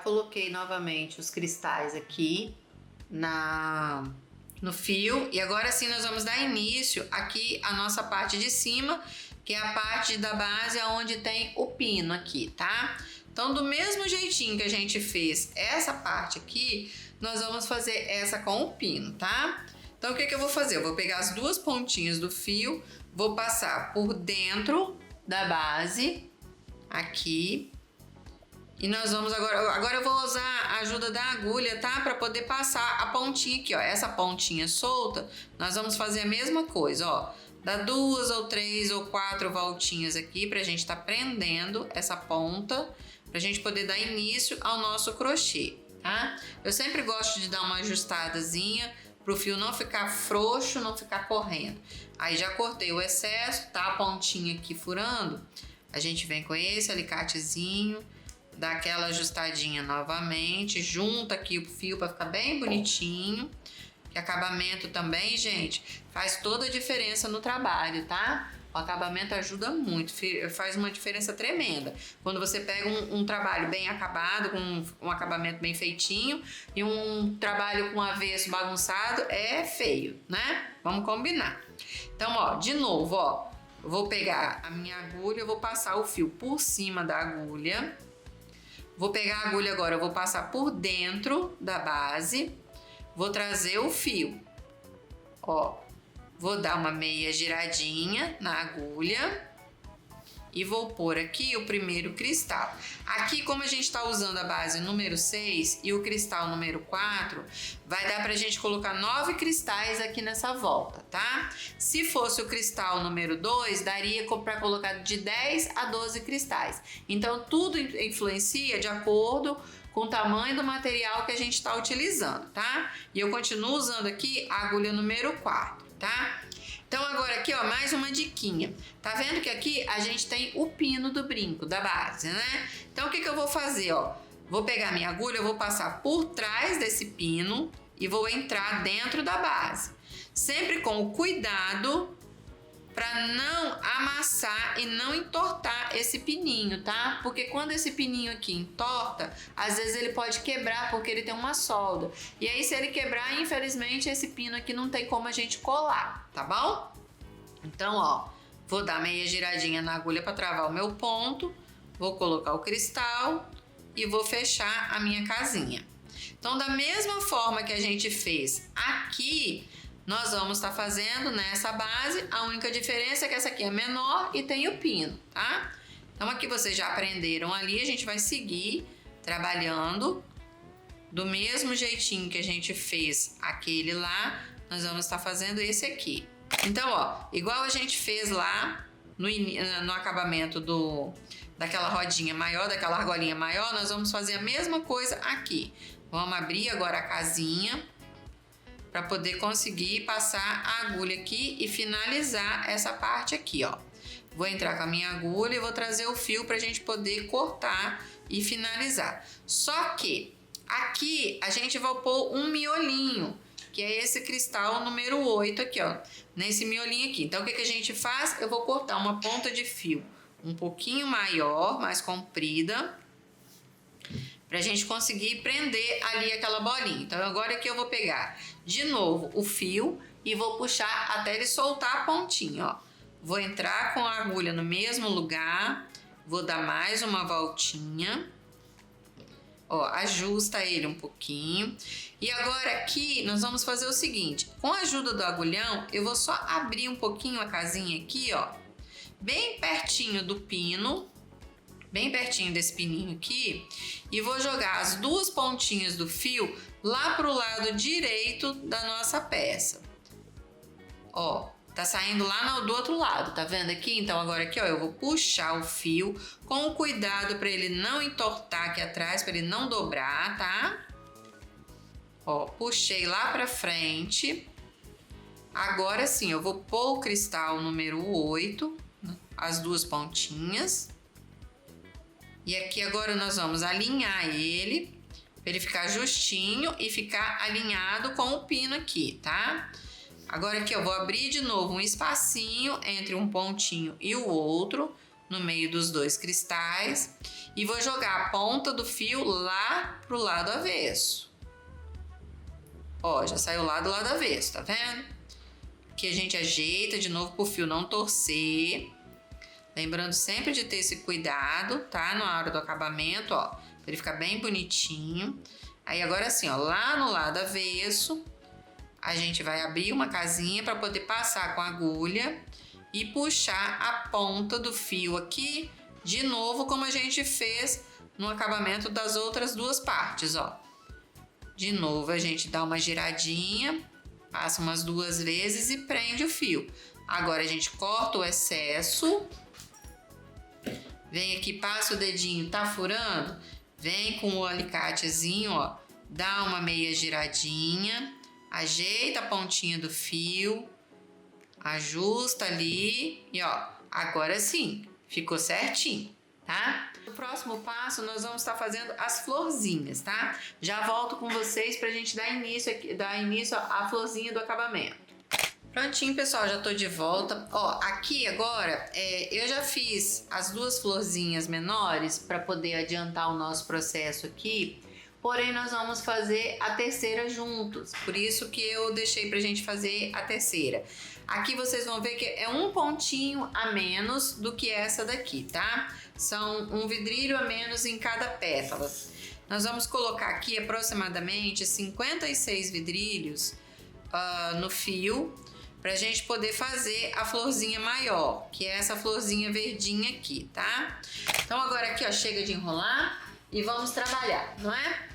coloquei novamente os cristais aqui no fio. E agora sim nós vamos dar início aqui a nossa parte de cima, que é a parte da base onde tem o pino aqui, tá? Então, do mesmo jeitinho que a gente fez essa parte aqui, nós vamos fazer essa com o pino, tá? Então, o que eu vou fazer? Eu vou pegar as duas pontinhas do fio, vou passar por dentro da base, aqui. E nós vamos agora eu vou usar a ajuda da agulha, tá? Para poder passar a pontinha aqui, ó. Essa pontinha solta, nós vamos fazer a mesma coisa, ó. Dá 2 ou 3 ou 4 voltinhas aqui pra gente tá prendendo essa ponta, pra gente poder dar início ao nosso crochê, tá? Eu sempre gosto de dar uma ajustadazinha pro fio não ficar frouxo, não ficar correndo. Aí já cortei o excesso, tá a pontinha aqui furando. A gente vem com esse alicatezinho, dá aquela ajustadinha novamente, junta aqui o fio para ficar bem bonitinho. Que acabamento também, gente, faz toda a diferença no trabalho, tá? O acabamento ajuda muito, faz uma diferença tremenda. Quando você pega um trabalho bem acabado, com um acabamento bem feitinho, e um trabalho com avesso bagunçado, é feio, né? Vamos combinar. Então, ó, de novo, ó, eu vou pegar a minha agulha, eu vou passar o fio por cima da agulha. Vou pegar a agulha agora, eu vou passar por dentro da base. Vou trazer o fio, ó, vou dar uma meia giradinha na agulha e vou pôr aqui o primeiro cristal. Aqui, como a gente está usando a base número 6 e o cristal número 4, vai dar pra gente colocar 9 cristais aqui nessa volta, tá? Se fosse o cristal número 2, daria para colocar de 10 a 12 cristais. Então, tudo influencia de acordo com o tamanho do material que a gente está utilizando, tá? E eu continuo usando aqui a agulha número 4, tá? Então agora aqui, ó, mais uma diquinha. Tá vendo que aqui a gente tem o pino do brinco, da base, né? Então o que eu vou fazer, ó? Vou pegar minha agulha, eu vou passar por trás desse pino e vou entrar dentro da base. Sempre com o cuidado para não amassar e não entortar esse pininho, tá? Porque quando esse pininho aqui entorta, às vezes ele pode quebrar porque ele tem uma solda. E aí se ele quebrar, infelizmente, esse pino aqui não tem como a gente colar, tá bom? Então, ó, vou dar meia giradinha na agulha para travar o meu ponto, vou colocar o cristal e vou fechar a minha casinha. Então, da mesma forma que a gente fez aqui, nós vamos estar fazendo nessa base. A única diferença é que essa aqui é menor e tem o pino, tá? Então aqui vocês já aprenderam ali, a gente vai seguir trabalhando do mesmo jeitinho que a gente fez aquele lá, nós vamos estar fazendo esse aqui. Então, ó, igual a gente fez lá no acabamento daquela rodinha maior, daquela argolinha maior, nós vamos fazer a mesma coisa aqui. Vamos abrir agora a casinha para poder conseguir passar a agulha aqui e finalizar essa parte aqui, ó. Vou entrar com a minha agulha e vou trazer o fio para a gente poder cortar e finalizar. Só que aqui a gente vai pôr um miolinho, que é esse cristal número 8 aqui, ó, nesse miolinho aqui. Então o que a gente faz? Eu vou cortar uma ponta de fio um pouquinho maior, mais comprida, pra gente conseguir prender ali aquela bolinha. Então agora aqui eu vou pegar de novo o fio e vou puxar até ele soltar a pontinha, ó. Vou entrar com a agulha no mesmo lugar, vou dar mais uma voltinha, ó, ajusta ele um pouquinho. E agora aqui nós vamos fazer o seguinte, com a ajuda do agulhão, eu vou só abrir um pouquinho a casinha aqui, ó, bem pertinho do pino, bem pertinho desse pininho aqui, e vou jogar as duas pontinhas do fio lá pro lado direito da nossa peça. Ó, tá saindo lá do outro lado, tá vendo aqui? Então agora aqui, ó, eu vou puxar o fio com cuidado para ele não entortar aqui atrás, para ele não dobrar, tá? Ó, puxei lá pra frente. Agora sim, eu vou pôr o cristal número 8, as duas pontinhas. E aqui agora nós vamos alinhar ele, para ele ficar justinho e ficar alinhado com o pino aqui, tá? Agora aqui eu vou abrir de novo um espacinho entre um pontinho e o outro, no meio dos dois cristais e vou jogar a ponta do fio lá pro lado avesso. Ó, já saiu lá do lado avesso, tá vendo? Aqui a gente ajeita de novo pro fio não torcer. Lembrando sempre de ter esse cuidado, tá? Na hora do acabamento, ó, pra ele ficar bem bonitinho. Aí agora assim, ó, lá no lado avesso, a gente vai abrir uma casinha para poder passar com a agulha e puxar a ponta do fio aqui, de novo, como a gente fez no acabamento das outras duas partes, ó. De novo, a gente dá uma giradinha, passa umas 2 vezes e prende o fio. Agora a gente corta o excesso. Vem aqui, passa o dedinho, tá furando? Vem com o alicatezinho, ó, dá uma meia giradinha, ajeita a pontinha do fio, ajusta ali e ó, agora sim, ficou certinho, tá? No próximo passo, nós vamos estar fazendo as florzinhas, tá? Já volto com vocês pra gente dar início à florzinha do acabamento. Prontinho, pessoal, já tô de volta. Ó, aqui agora, eu já fiz as 2 florzinhas menores para poder adiantar o nosso processo aqui. Porém, nós vamos fazer a terceira juntos. Por isso que eu deixei pra gente fazer a terceira. Aqui vocês vão ver que é um pontinho a menos do que essa daqui, tá? São um vidrilho a menos em cada pétala. Nós vamos colocar aqui aproximadamente 56 vidrilhos no fio, pra gente poder fazer a florzinha maior, que é essa florzinha verdinha aqui, tá? Então agora aqui, ó, chega de enrolar e vamos trabalhar, não é?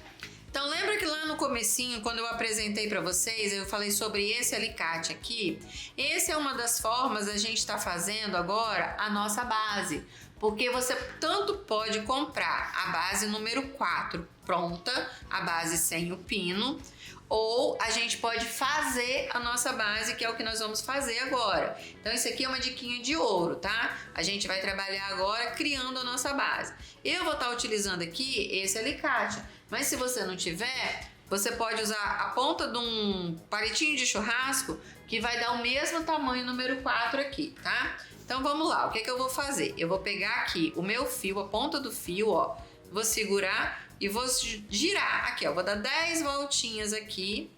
Então lembra que lá no comecinho, quando eu apresentei para vocês, eu falei sobre esse alicate aqui? Esse é uma das formas da gente estar fazendo agora a nossa base, porque você tanto pode comprar a base número 4 pronta, a base sem o pino, ou a gente pode fazer a nossa base, que é o que nós vamos fazer agora. Então isso aqui é uma diquinha de ouro, tá? A gente vai trabalhar agora criando a nossa base. Eu vou estar utilizando aqui esse alicate, mas se você não tiver, você pode usar a ponta de um palitinho de churrasco, que vai dar o mesmo tamanho número 4 aqui, tá? Então vamos lá, o que que eu vou fazer? Eu vou pegar aqui o meu fio, a ponta do fio, ó, vou segurar e vou girar aqui, ó, vou dar 10 voltinhas aqui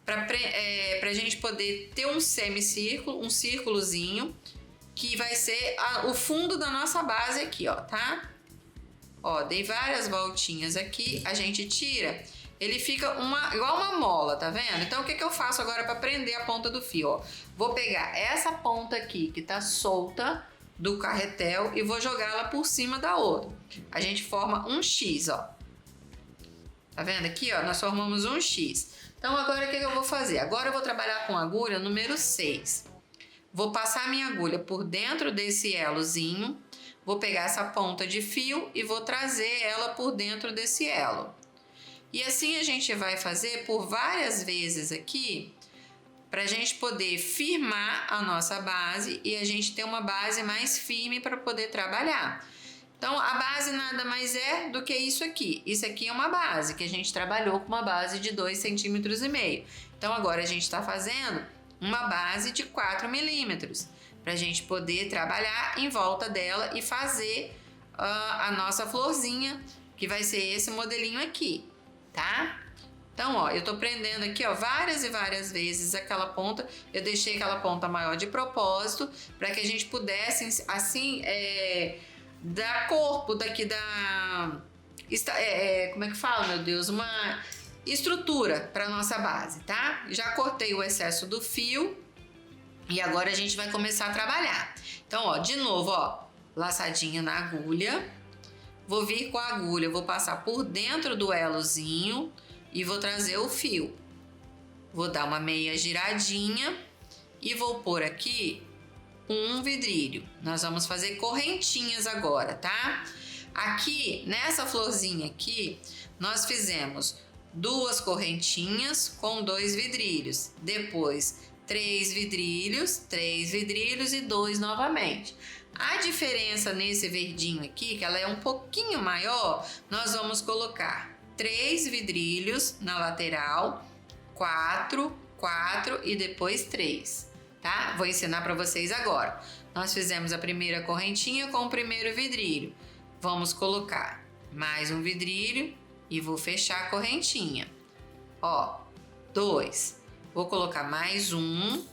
pra gente poder ter um semicírculo, um círculozinho, que vai ser o fundo da nossa base aqui, ó, tá? Ó, dei várias voltinhas aqui, a gente tira, ele fica igual uma mola, tá vendo? Então o que que eu faço agora para prender a ponta do fio, ó? Vou pegar essa ponta aqui que tá solta do carretel e vou jogá-la por cima da outra. A gente forma um X, ó. Tá vendo aqui, ó? Nós formamos um X. Então agora o que eu vou fazer? Agora eu vou trabalhar com a agulha número 6. Vou passar minha agulha por dentro desse elozinho, vou pegar essa ponta de fio e vou trazer ela por dentro desse elo. E assim a gente vai fazer por várias vezes aqui, para a gente poder firmar a nossa base e a gente ter uma base mais firme para poder trabalhar. Então a base nada mais é do que isso aqui. Isso aqui é uma base que a gente trabalhou com uma base de 2,5 cm. Então agora a gente está fazendo uma base de 4 milímetros para a gente poder trabalhar em volta dela e fazer a nossa florzinha, que vai ser esse modelinho aqui, tá? Então, ó, eu tô prendendo aqui, ó, várias e várias vezes aquela ponta. Eu deixei aquela ponta maior de propósito para que a gente pudesse, assim, dar corpo daqui como é que fala, meu Deus? Uma estrutura para nossa base, tá? Já cortei o excesso do fio e agora a gente vai começar a trabalhar. Então, ó, de novo, ó, laçadinha na agulha. Vou vir com a agulha, vou passar por dentro do elozinho e vou trazer o fio. Vou dar uma meia giradinha e vou pôr aqui um vidrilho. Nós vamos fazer correntinhas agora, tá? Aqui, nessa florzinha aqui, nós fizemos 2 correntinhas com 2 vidrilhos. Depois, 3 vidrilhos e 2 novamente. A diferença nesse verdinho aqui, que ela é um pouquinho maior, nós vamos colocar 3 vidrilhos na lateral, 4 e depois 3, tá? Vou ensinar para vocês agora. Nós fizemos a primeira correntinha com o primeiro vidrilho. Vamos colocar mais um vidrilho e vou fechar a correntinha. Ó, 2. Vou colocar mais um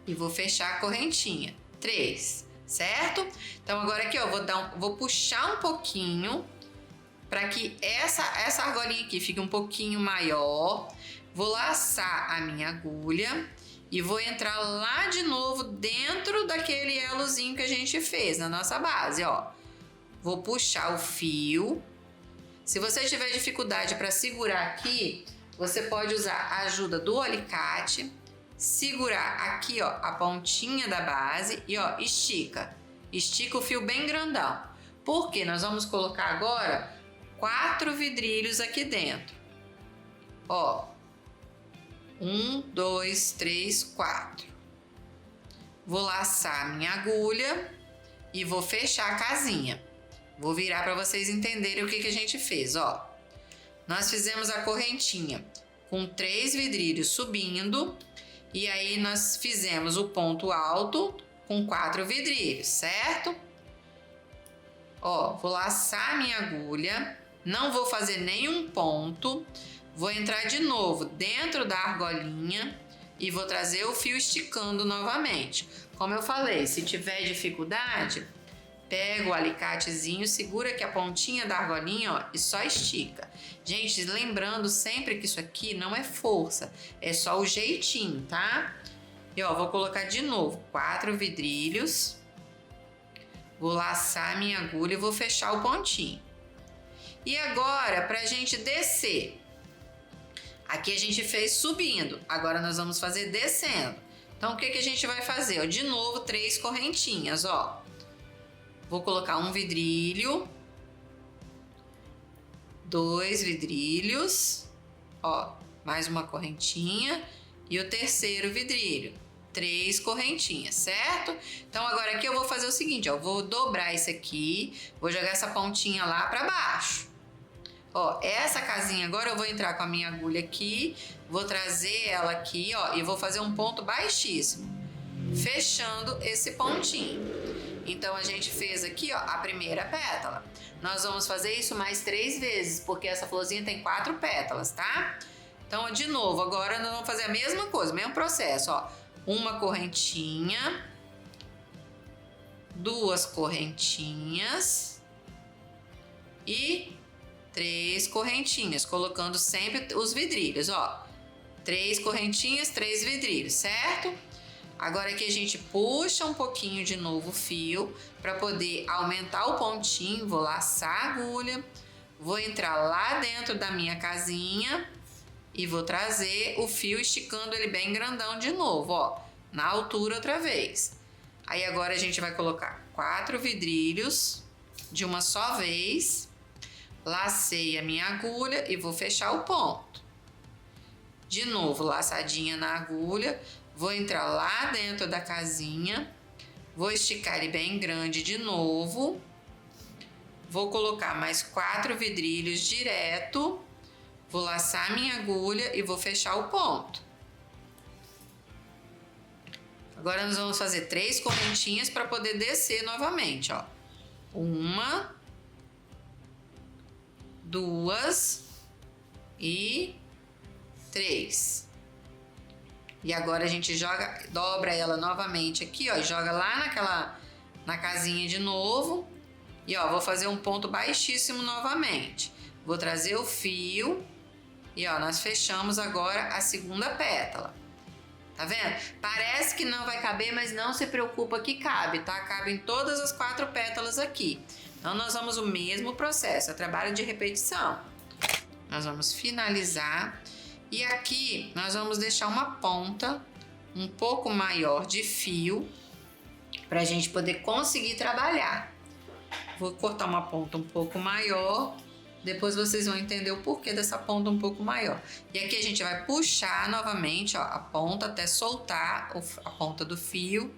e vou fechar a correntinha. 3, certo? Então agora aqui, ó, vou puxar um pouquinho para que essa argolinha aqui fique um pouquinho maior. Vou laçar a minha agulha e vou entrar lá de novo dentro daquele elozinho que a gente fez na nossa base, ó. Vou puxar o fio. Se você tiver dificuldade para segurar aqui, você pode usar a ajuda do alicate, segurar aqui, ó, a pontinha da base e, ó, estica. Estica o fio bem grandão. Porque nós vamos colocar agora 4 vidrilhos aqui dentro. Ó, 1, 2, 3, 4. Vou laçar minha agulha e vou fechar a casinha. Vou virar para vocês entenderem o que a gente fez, ó. Nós fizemos a correntinha com 3 vidrilhos subindo e aí nós fizemos o ponto alto com 4 vidrilhos, certo? Ó, vou laçar minha agulha, não vou fazer nenhum ponto, vou entrar de novo dentro da argolinha e vou trazer o fio esticando novamente. Como eu falei, se tiver dificuldade, pega o alicatezinho, segura aqui a pontinha da argolinha, ó, e só estica. Gente, lembrando sempre que isso aqui não é força, é só o jeitinho, tá? E ó, vou colocar de novo 4 vidrilhos, vou laçar minha agulha e vou fechar o pontinho. E agora, pra gente descer, aqui a gente fez subindo, agora nós vamos fazer descendo. Então, o que a gente vai fazer? Ó, de novo, 3 correntinhas, ó. Vou colocar um vidrilho, 2 vidrilhos, ó, mais uma correntinha e o terceiro vidrilho, 3 correntinhas, certo? Então agora aqui eu vou fazer o seguinte, ó, vou dobrar isso aqui, vou jogar essa pontinha lá para baixo. Ó, essa casinha agora eu vou entrar com a minha agulha aqui, vou trazer ela aqui, ó, e vou fazer um ponto baixíssimo, fechando esse pontinho. Então, a gente fez aqui, ó, a primeira pétala. Nós vamos fazer isso mais 3 vezes, porque essa florzinha tem 4 pétalas, tá? Então, de novo, agora nós vamos fazer a mesma coisa, mesmo processo, ó. Uma correntinha, 2 correntinhas e 3 correntinhas, colocando sempre os vidrilhos, ó. 3 correntinhas, 3 vidrilhos, certo? Agora aqui a gente puxa um pouquinho de novo o fio para poder aumentar o pontinho, vou laçar a agulha, vou entrar lá dentro da minha casinha e vou trazer o fio esticando ele bem grandão de novo, ó, na altura outra vez. Aí agora a gente vai colocar 4 vidrilhos de uma só vez, lacei a minha agulha e vou fechar o ponto. De novo, laçadinha na agulha. Vou entrar lá dentro da casinha, vou esticar ele bem grande de novo, vou colocar mais 4 vidrilhos direto, vou laçar minha agulha e vou fechar o ponto. Agora nós vamos fazer 3 correntinhas para poder descer novamente, ó. 1, 2 e 3. E agora a gente dobra ela novamente aqui, ó, e joga lá na casinha de novo. E ó, vou fazer um ponto baixíssimo novamente. Vou trazer o fio e ó, nós fechamos agora a segunda pétala. Tá vendo? Parece que não vai caber, mas não se preocupa que cabe, tá? Cabe em todas as 4 pétalas aqui. Então nós vamos o mesmo processo, é trabalho de repetição. Nós vamos finalizar. E aqui nós vamos deixar uma ponta um pouco maior de fio para a gente poder conseguir trabalhar. Vou cortar uma ponta um pouco maior, depois vocês vão entender o porquê dessa ponta um pouco maior. E aqui a gente vai puxar novamente, ó, a ponta até soltar a ponta do fio.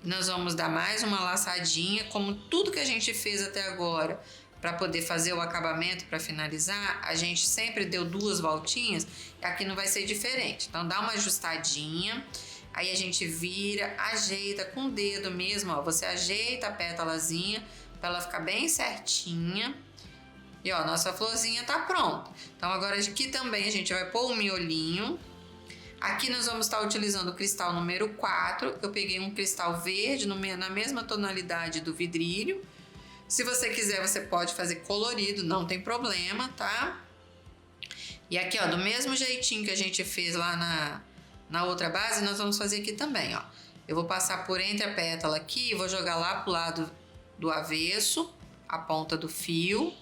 Nós vamos dar mais uma laçadinha, como tudo que a gente fez até agora. Para poder fazer o acabamento, para finalizar, a gente sempre deu 2 voltinhas, aqui não vai ser diferente. Então, dá uma ajustadinha Aí a gente vira, ajeita com o dedo mesmo, ó. Você ajeita a pétalazinha para ela ficar bem certinha. E ó, nossa florzinha tá pronta. Então agora aqui também a gente vai pôr o miolinho. Aqui nós vamos estar utilizando o cristal número 4. Eu peguei um cristal verde na mesma tonalidade do vidrilho. Se você quiser, você pode fazer colorido, não tem problema, tá? E aqui, ó, do mesmo jeitinho que a gente fez lá na outra base, nós vamos fazer aqui também, ó. Eu vou passar por entre a pétala aqui e vou jogar lá pro lado do avesso, a ponta do fio.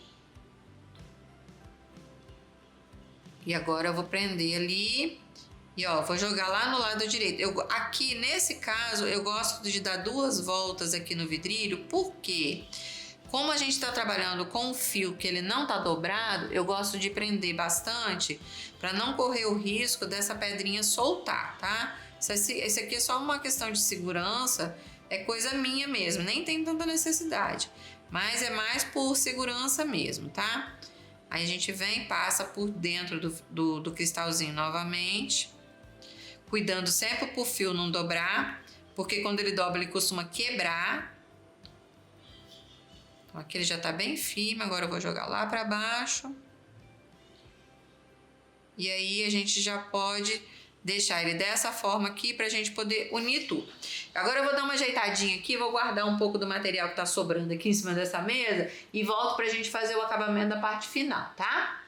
E agora eu vou prender ali e ó, vou jogar lá no lado direito. Aqui, nesse caso, eu gosto de dar 2 voltas aqui no vidrilho, porque como a gente está trabalhando com um fio que ele não tá dobrado, eu gosto de prender bastante para não correr o risco dessa pedrinha soltar, tá? Esse aqui é só uma questão de segurança, é coisa minha mesmo, nem tem tanta necessidade, mas é mais por segurança mesmo, tá? Aí a gente vem e passa por dentro do cristalzinho novamente, cuidando sempre pro fio não dobrar, porque quando ele dobra ele costuma quebrar. Então aqui ele já tá bem firme, agora eu vou jogar lá para baixo. E aí a gente já pode deixar ele dessa forma aqui pra gente poder unir tudo. Agora eu vou dar uma ajeitadinha aqui, vou guardar um pouco do material que tá sobrando aqui em cima dessa mesa e volto pra gente fazer o acabamento da parte final, tá?